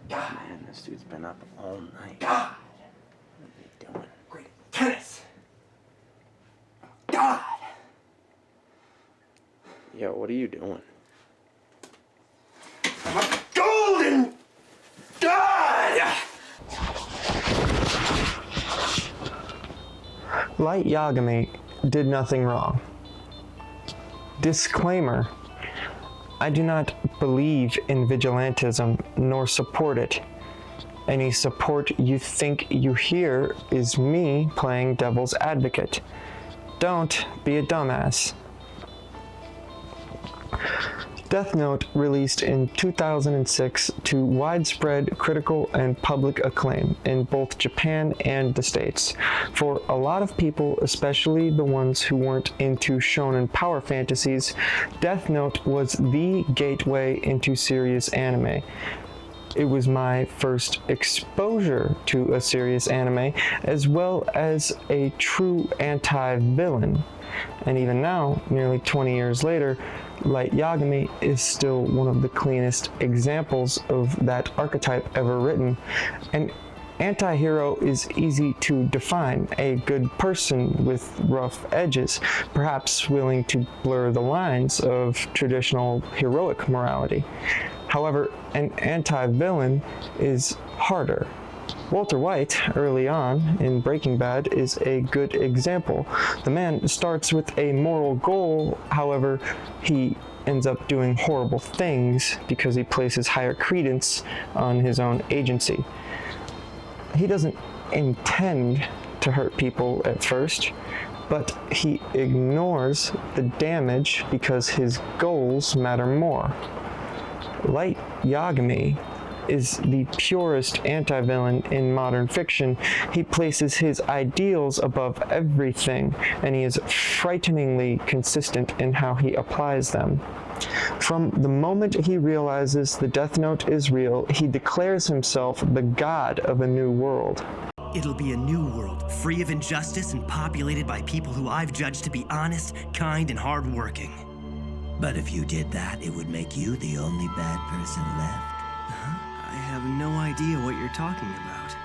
God. Man, this dude's been up all night. God. What are you doing? Great tennis. God. Yo, what are you doing? I'm a golden God! Light Yagami did nothing wrong. Disclaimer: I do not believe in vigilantism nor support it. Any support you think you hear is me playing devil's advocate. Don't be a dumbass. Death Note released in 2006 to widespread critical and public acclaim in both Japan and the States. For a lot of people, especially the ones who weren't into shonen power fantasies, Death Note was the gateway into serious anime. It was my first exposure to a serious anime, as well as a true anti-villain. And even now, nearly 20 years later, Light Yagami is still one of the cleanest examples of that archetype ever written. An anti-hero is easy to define, a good person with rough edges, perhaps willing to blur the lines of traditional heroic morality. However, an anti-villain is harder. Walter White, early on in Breaking Bad, is a good example. The man starts with a moral goal, however, he ends up doing horrible things because he places higher credence on his own agency. He doesn't intend to hurt people at first, but he ignores the damage because his goals matter more. Light Yagami is the purest anti-villain in modern fiction. He places his ideals above everything, and he is frighteningly consistent in how he applies them. From the moment he realizes the Death Note is real, he declares himself the god of a new world. It'll be a new world, free of injustice and populated by people who I've judged to be honest, kind, and hardworking. But if you did that, it would make you the only bad person left. I have no idea what you're talking about.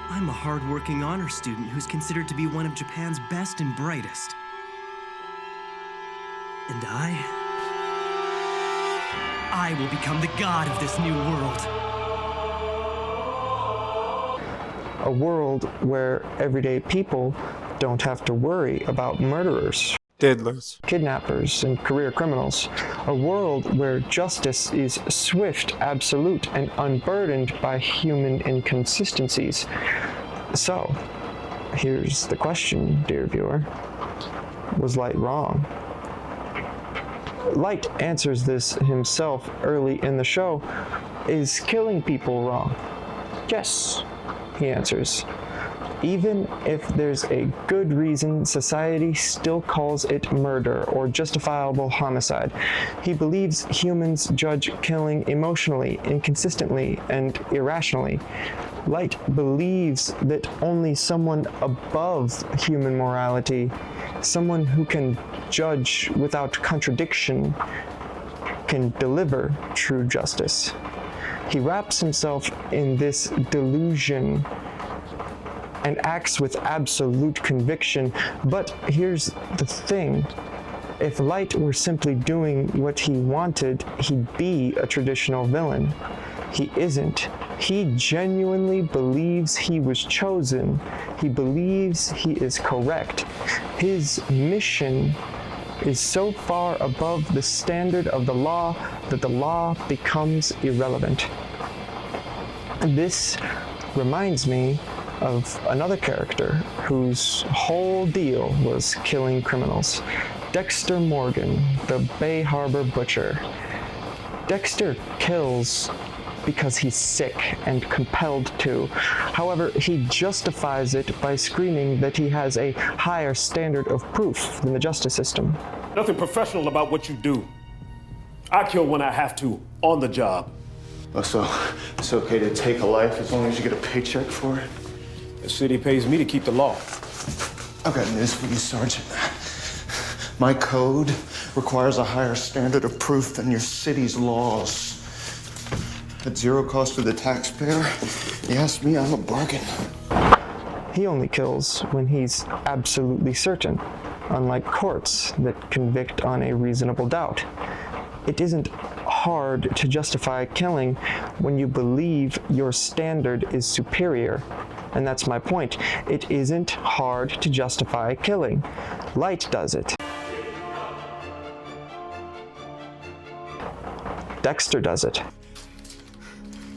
I'm a hardworking honor student who's considered to be one of Japan's best and brightest. And I will become the god of this new world. A world where everyday people don't have to worry about murderers, diddlers, kidnappers, and career criminals. A world where justice is swift, absolute, and unburdened by human inconsistencies. So, here's the question, dear viewer. Was Light wrong? Light answers this himself early in the show. Is killing people wrong? Yes, he answers. Even if there's a good reason, society still calls it murder or justifiable homicide. He believes humans judge killing emotionally, inconsistently, and irrationally. Light believes that only someone above human morality, someone who can judge without contradiction, can deliver true justice. He wraps himself in this delusion and acts with absolute conviction. But here's the thing. If Light were simply doing what he wanted, he'd be a traditional villain. He isn't. He genuinely believes he was chosen. He believes he is correct. His mission is so far above the standard of the law that the law becomes irrelevant. This reminds me of another character whose whole deal was killing criminals. Dexter Morgan, the Bay Harbor Butcher. Dexter kills because he's sick and compelled to. However, he justifies it by screaming that he has a higher standard of proof than the justice system. Nothing professional about what you do. I kill when I have to, on the job. Oh, so it's okay to take a life as long as you get a paycheck for it? The city pays me to keep the law. I've got news for you, Sergeant. My code requires a higher standard of proof than your city's laws. At zero cost to the taxpayer, you ask me, I'm a bargain. He only kills when he's absolutely certain, unlike courts that convict on a reasonable doubt. It isn't hard to justify killing when you believe your standard is superior. And that's my point. It isn't hard to justify killing. Light does it. Dexter does it.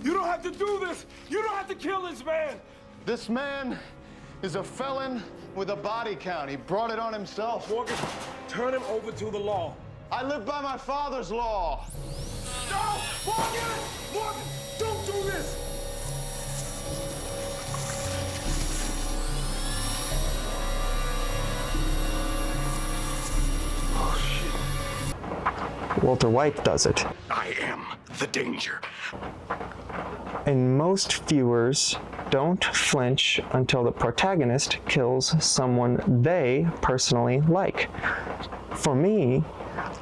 You don't have to do this! You don't have to kill this man! This man is a felon with a body count. He brought it on himself. Morgan, turn him over to the law. I live by my father's law. No! Morgan! Morgan, don't do this! Walter White does it. I am the danger. And most viewers don't flinch until the protagonist kills someone they personally like. For me,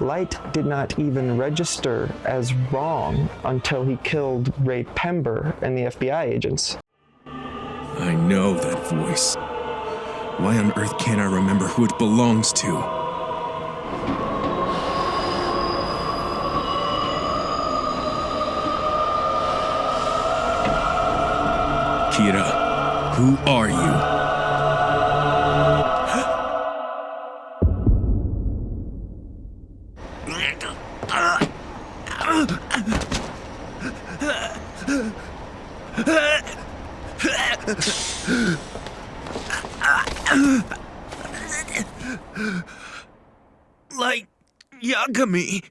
Light did not even register as wrong until he killed Ray Pember and the FBI agents. I know that voice. Why on earth can't I remember who it belongs to? Kira, who are you? Like Yagami.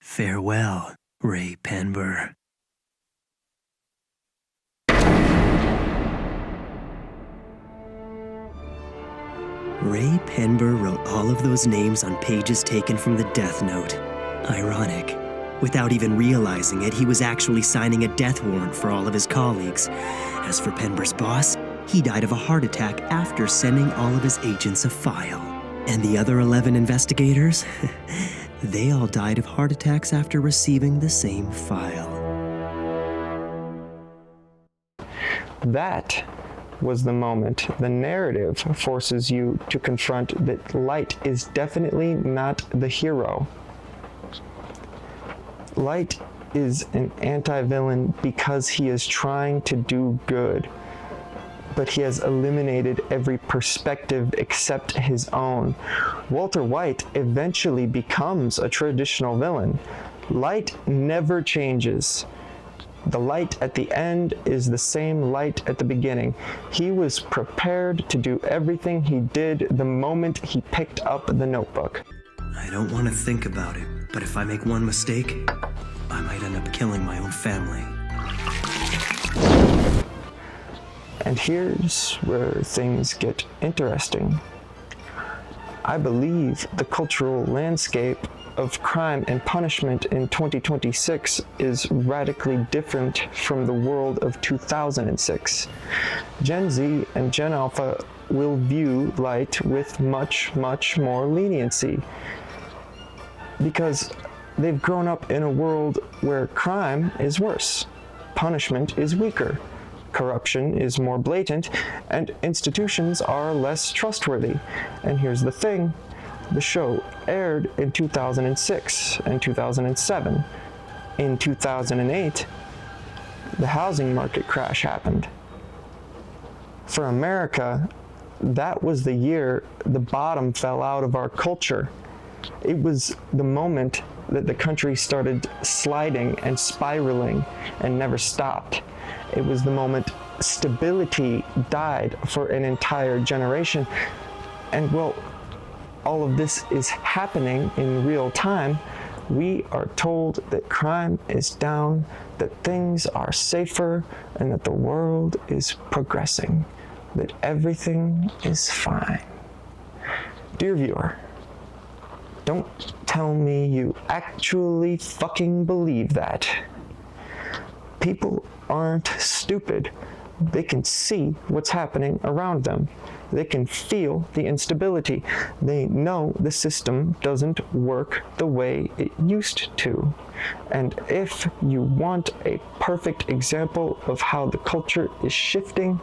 Farewell, Ray Pember. Ray Pember wrote all of those names on pages taken from the Death Note. Ironic. Without even realizing it, he was actually signing a death warrant for all of his colleagues. As for Pember's boss, he died of a heart attack after sending all of his agents a file. And the other 11 investigators? They all died of heart attacks after receiving the same file. That was the moment the narrative forces you to confront that Light is definitely not the hero. Light is an anti-villain because he is trying to do good, but he has eliminated every perspective except his own. Walter White eventually becomes a traditional villain. Light never changes. The light at the end is the same light at the beginning. He was prepared to do everything he did the moment he picked up the notebook. I don't want to think about it, but if I make one mistake, I might end up killing my own family. And here's where things get interesting. I believe the cultural landscape of crime and punishment in 2026 is radically different from the world of 2006. Gen Z and Gen Alpha will view Light with much, much more leniency because they've grown up in a world where crime is worse, punishment is weaker, corruption is more blatant, and institutions are less trustworthy. And here's the thing. The show aired in 2006 and 2007. In 2008, the housing market crash happened. For America, that was the year the bottom fell out of our culture. It was the moment that the country started sliding and spiraling and never stopped. It was the moment stability died for an entire generation. And well, all of this is happening in real time. We are told that crime is down, that things are safer, and that the world is progressing, that everything is fine. Dear viewer, don't tell me you actually fucking believe that. People aren't stupid. They can see what's happening around them. They can feel the instability. They know the system doesn't work the way it used to. And if you want a perfect example of how the culture is shifting,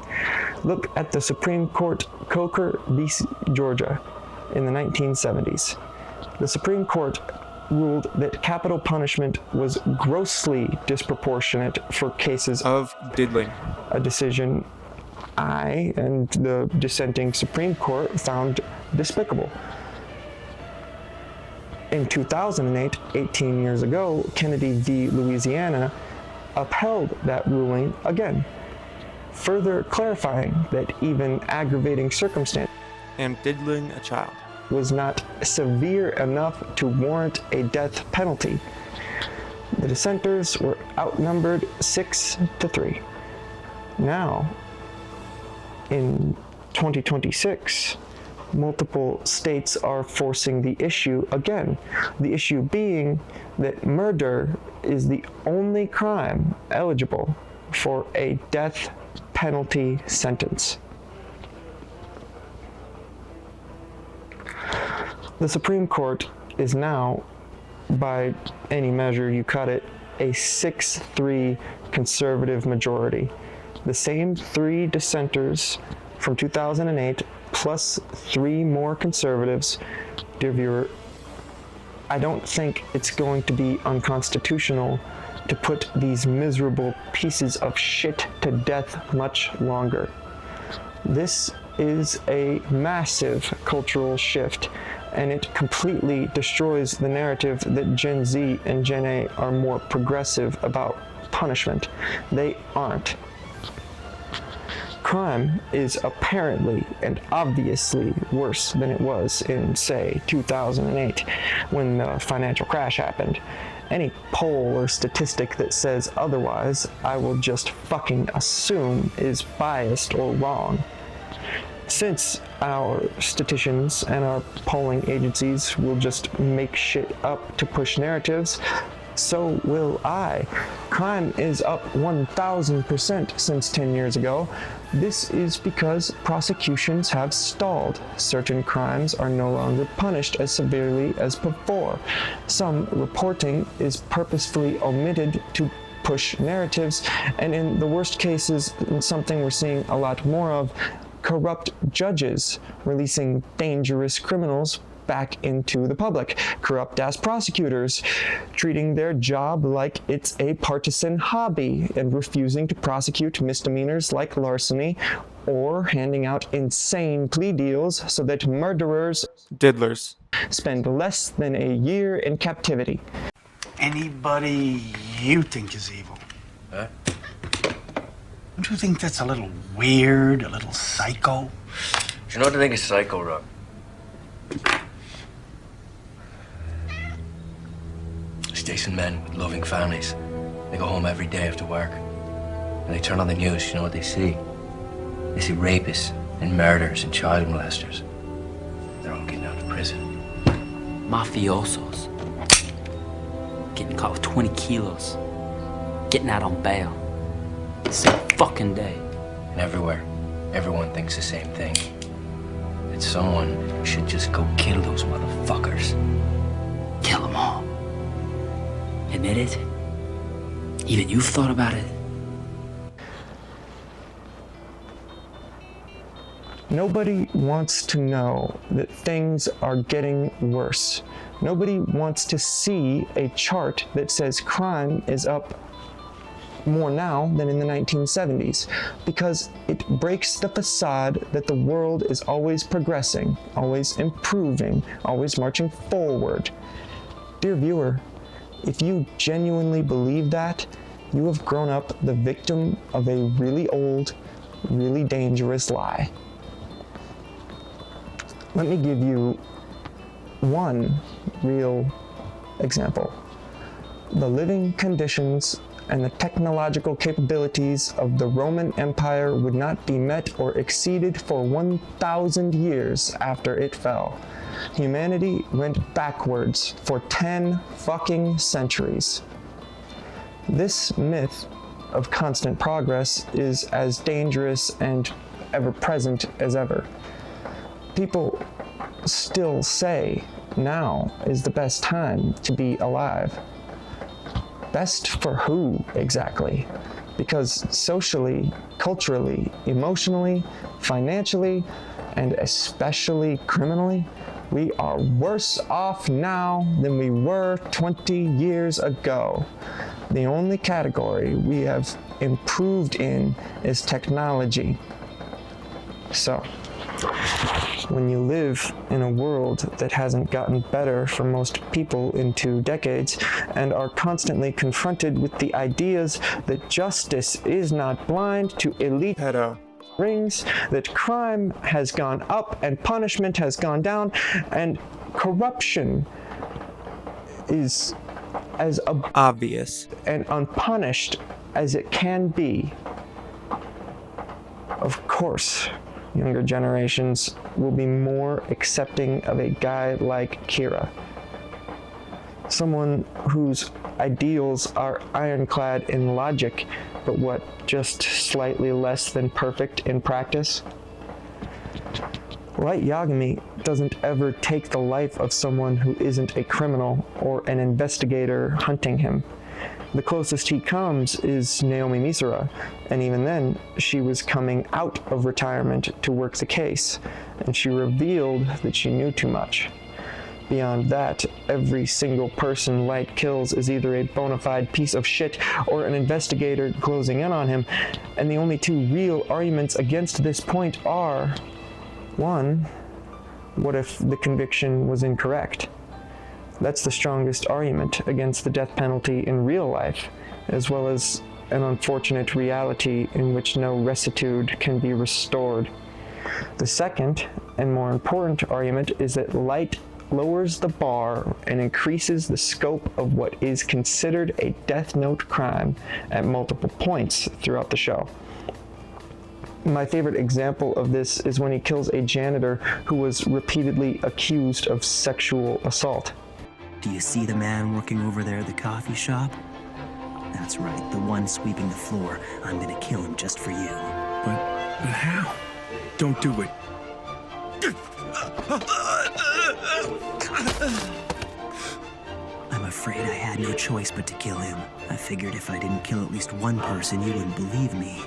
look at the Supreme Court Coker v. Georgia in the 1970s. The Supreme Court ruled that capital punishment was grossly disproportionate for cases of diddling, a decision I and the dissenting Supreme Court found despicable. In 2008, 18 years ago, Kennedy v. Louisiana upheld that ruling again, further clarifying that even aggravating circumstance and diddling a child was not severe enough to warrant a death penalty. The dissenters were outnumbered 6-3. Now, in 2026, multiple states are forcing the issue again. The issue being that murder is the only crime eligible for a death penalty sentence. The Supreme Court is now, by any measure you cut it, a 6-3 conservative majority. The same 3 dissenters from 2008 plus 3 more conservatives. Dear viewer, I don't think it's going to be unconstitutional to put these miserable pieces of shit to death much longer. This is a massive cultural shift, and it completely destroys the narrative that Gen Z and Gen A are more progressive about punishment. They aren't. Crime is apparently and obviously worse than it was in, say, 2008, when the financial crash happened. Any poll or statistic that says otherwise, I will just fucking assume is biased or wrong. Since our statisticians and our polling agencies will just make shit up to push narratives, so will I. Crime is up 1,000% since 10 years ago. This is because prosecutions have stalled. Certain crimes are no longer punished as severely as before. Some reporting is purposefully omitted to push narratives, and in the worst cases, something we're seeing a lot more of, corrupt judges releasing dangerous criminals back into the public. Corrupt-ass prosecutors treating their job like it's a partisan hobby and refusing to prosecute misdemeanors like larceny, or handing out insane plea deals so that murderers, diddlers, spend less than a year in captivity. Anybody you think is evil? Huh? Don't you think that's a little weird, a little psycho? Do you know what I think is psycho, Rob? It's decent men with loving families. They go home every day after work. And they turn on the news, you know what they see? They see rapists and murderers and child molesters. They're all getting out of prison. Mafiosos. Getting caught with 20 kilos. Getting out on bail. Same fucking day. And everywhere, everyone thinks the same thing. That someone should just go kill those motherfuckers. Kill them all. Admit it? Even you've thought about it? Nobody wants to know that things are getting worse. Nobody wants to see a chart that says crime is up more now than in the 1970s, because it breaks the facade that the world is always progressing, always improving, always marching forward. Dear viewer, if you genuinely believe that, you have grown up the victim of a really old, really dangerous lie. Let me give you one real example. The living conditions and the technological capabilities of the Roman Empire would not be met or exceeded for 1,000 years after it fell. Humanity went backwards for 10 fucking centuries. This myth of constant progress is as dangerous and ever present as ever. People still say now is the best time to be alive. Best for who, exactly? Because socially, culturally, emotionally, financially, and especially criminally, we are worse off now than we were 20 years ago. The only category we have improved in is technology. So, when you live in a world that hasn't gotten better for most people in 2 decades and are constantly confronted with the ideas that justice is not blind to elite pedo rings, that crime has gone up and punishment has gone down, and corruption is as obvious and unpunished as it can be, of course, younger generations will be more accepting of a guy like Kira. Someone whose ideals are ironclad in logic, but just slightly less than perfect in practice? Light Yagami doesn't ever take the life of someone who isn't a criminal or an investigator hunting him. The closest he comes is Naomi Misura, and even then, she was coming out of retirement to work the case, and she revealed that she knew too much. Beyond that, every single person Light kills is either a bona fide piece of shit or an investigator closing in on him, and the only 2 real arguments against this point are: 1, what if the conviction was incorrect? That's the strongest argument against the death penalty in real life, as well as an unfortunate reality in which no rectitude can be restored. The second, and more important argument, is that Light lowers the bar and increases the scope of what is considered a Death Note crime at multiple points throughout the show. My favorite example of this is when he kills a janitor who was repeatedly accused of sexual assault. Do you see the man working over there at the coffee shop? That's right, the one sweeping the floor. I'm gonna kill him just for you. But how? Don't do it. I'm afraid I had no choice but to kill him. I figured if I didn't kill at least one person, you wouldn't believe me.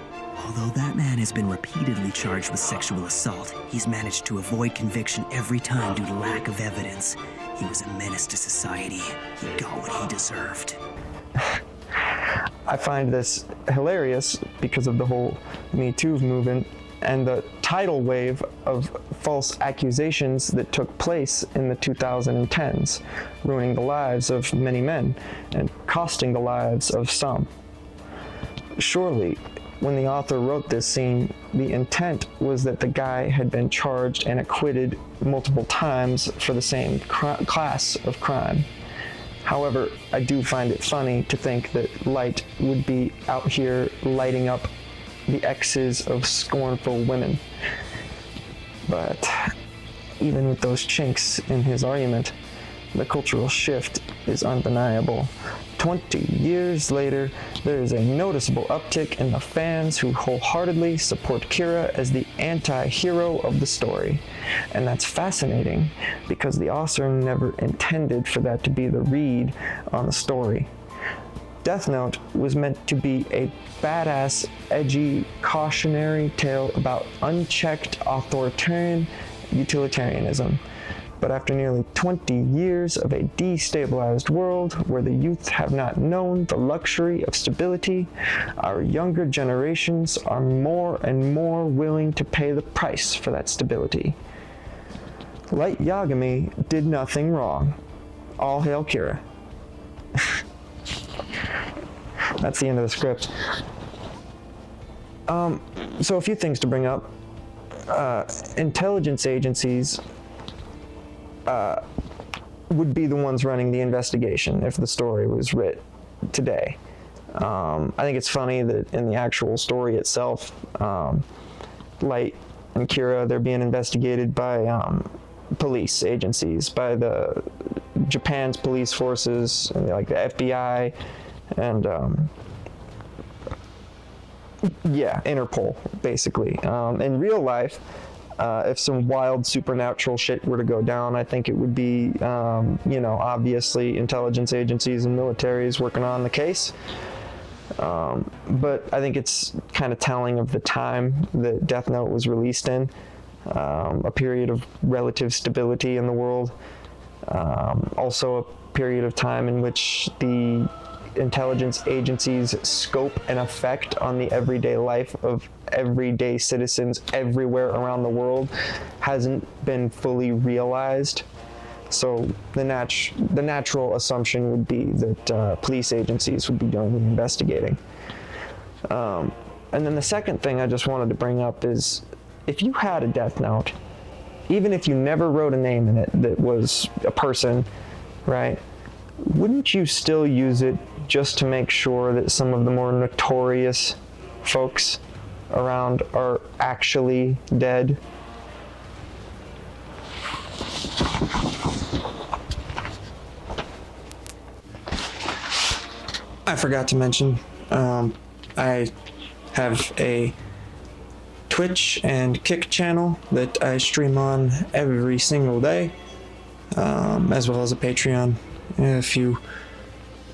Although that man has been repeatedly charged with sexual assault, he's managed to avoid conviction every time due to lack of evidence. He was a menace to society. He got what he deserved. I find this hilarious because of the whole Me Too movement and the tidal wave of false accusations that took place in the 2010s, ruining the lives of many men and costing the lives of some. Surely, when the author wrote this scene, the intent was that the guy had been charged and acquitted multiple times for the same class of crime. However, I do find it funny to think that Light would be out here lighting up the exes of scornful women. But even with those chinks in his argument, the cultural shift is undeniable. 20 years later, there is a noticeable uptick in the fans who wholeheartedly support Kira as the anti-hero of the story. And that's fascinating because the author never intended for that to be the read on the story. Death Note was meant to be a badass, edgy, cautionary tale about unchecked authoritarian utilitarianism. But after nearly 20 years of a destabilized world where the youth have not known the luxury of stability, our younger generations are more and more willing to pay the price for that stability. Light Yagami did nothing wrong. All hail Kira. That's the end of the script. So a few things to bring up. Intelligence agencies would be the ones running the investigation if the story was writ today. I think it's funny that in the actual story itself, Light and Kira, they're being investigated by police agencies, by the Japan's police forces, and like the FBI, and Interpol, basically. In real life, If some wild supernatural shit were to go down, I think it would be, you know, obviously intelligence agencies and militaries working on the case. But I think it's kind of telling of the time that Death Note was released in, a period of relative stability in the world, also a period of time in which the intelligence agencies' scope and effect on the everyday life of everyday citizens everywhere around the world hasn't been fully realized. So the natural assumption would be that police agencies would be doing the investigating. And then the second thing I just wanted to bring up is, if you had a Death Note, even if you never wrote a name in it that was a person, right, wouldn't you still use it just to make sure that some of the more notorious folks around are actually dead? I forgot to mention, I have a Twitch and Kick channel that I stream on every single day, as well as a Patreon, if you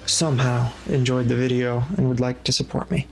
somehow enjoyed the video and would like to support me.